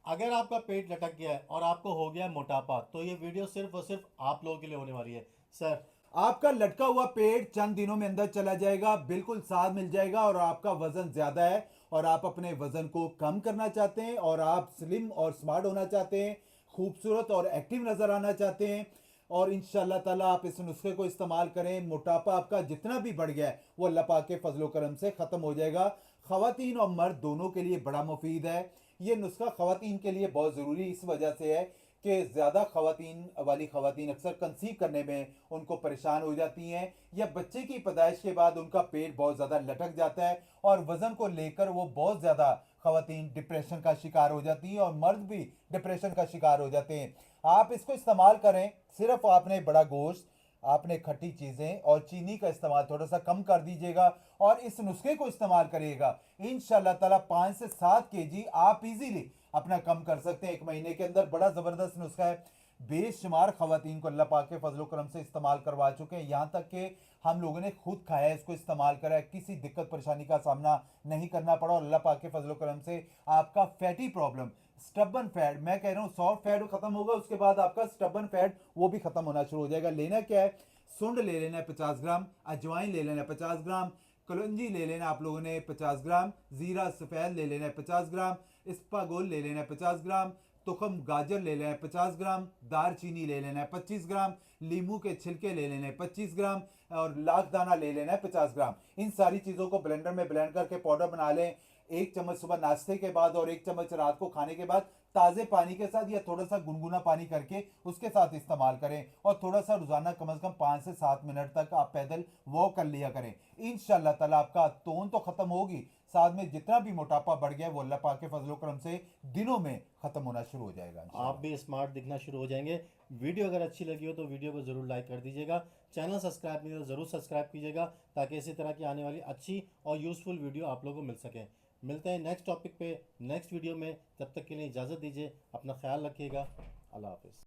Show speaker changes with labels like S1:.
S1: अगर आपका पेट लटक गया है और आपको हो गया है मोटापा, तो ये वीडियो सिर्फ और सिर्फ आप लोगों के लिए होने वाली है। सर,
S2: आपका लटका हुआ पेट चंद दिनों में अंदर चला जाएगा, बिल्कुल साफ मिल जाएगा। और आपका वजन ज्यादा है और आप अपने वजन को कम करना चाहते हैं और आप स्लिम और स्मार्ट होना चाहते हैं, खूबसूरत और एक्टिव नजर आना चाहते हैं, और इंशाल्लाह ताला आप इस नुस्खे को इस्तेमाल करें, मोटापा आपका जितना भी बढ़ गया है वो अल्लाह पाक के फजलो करम से खत्म हो जाएगा। खवातीन और मर्द दोनों के लिए बड़ा मुफीद है। ये नुस्खा खवातीन के लिए बहुत ज़रूरी इस वजह से है कि ज़्यादा खवातीन अक्सर कंसीव करने में उनको परेशान हो जाती हैं, या बच्चे की पैदाइश के बाद उनका पेट बहुत ज़्यादा लटक जाता है और वज़न को लेकर वो बहुत ज़्यादा खवातीन डिप्रेशन का शिकार हो जाती हैं और मर्द भी डिप्रेशन का शिकार हो जाते हैं। आप इसको इस्तेमाल करें, सिर्फ आपने बड़ा गोश्त, आपने खट्टी चीज़ें और चीनी का इस्तेमाल थोड़ा सा कम कर दीजिएगा और इस नुस्खे को इस्तेमाल करिएगा। इंशाल्लाह ताला 5 से 7 केजी आप इजीली अपना कम कर सकते हैं 1 महीने के अंदर। बड़ा ज़बरदस्त नुस्खा है। बेशुमार खवातीन को अल्लाह पाक के फजलो करम से इस्तेमाल करवा चुके हैं, यहाँ तक कि हम लोगों ने खुद खाया है, इसको इस्तेमाल करा है, किसी दिक्कत परेशानी का सामना नहीं करना पड़ा। और अल्लाह पाक के फजलो करम से आपका फैटी प्रॉब्लम, स्टबन फैट, मैं कह रहा हूँ सॉफ्ट फैट खत्म होगा, उसके बाद आपका स्टबन फैट वो भी खत्म होना शुरू हो जाएगा। लेना क्या है, सुंड ले लेना है 50 ग्राम, अजवाइन ले लेना है 50 ग्राम, कलौंजी ले लेना आप लोगों ने 50 ग्राम, जीरा सफ़ेद ले लेना है 50 ग्राम, इसपागोल ले लेना है 50 ग्राम, तुखम गाजर ले लेना है 50 ग्राम, दार चीनी ले लेना है 25 ग्राम, लींबू के छिलके ले लेने हैं 25 ग्राम, और लाख दाना ले लेना है 50 ग्राम। इन सारी चीज़ों को ब्लेंडर में ब्लेंड करके पाउडर बना लें। 1 चम्मच सुबह नाश्ते के बाद और 1 चम्मच रात को खाने के बाद ताज़े पानी के साथ या थोड़ा सा गुनगुना पानी करके उसके साथ इस्तेमाल करें। और थोड़ा सा रोजाना कम से कम 5 से 7 मिनट तक आप पैदल वॉक कर लिया करें। इंशाल्लाह ताला आपका तोन तो खत्म होगी, साथ में जितना भी मोटापा बढ़ गया है वो अल्लाह पाक के फजलो करम से दिनों में खत्म होना शुरू हो जाएगा
S1: आप
S2: इंशाल्लाह।
S1: भी स्मार्ट दिखना शुरू हो जाएंगे। वीडियो अगर अच्छी लगी हो तो वीडियो को ज़रूर लाइक कर दीजिएगा। चैनल सब्सक्राइब नहीं तो ज़रूर सब्सक्राइब कीजिएगा, ताकि इसी तरह की आने वाली अच्छी और यूज़फुल वीडियो आप लोगों को मिल सके। मिलते हैं नेक्स्ट टॉपिक पे नेक्स्ट वीडियो में। तब तक के लिए इजाज़त दीजिए, अपना ख्याल रखिएगा। अल्लाह हाफिज़।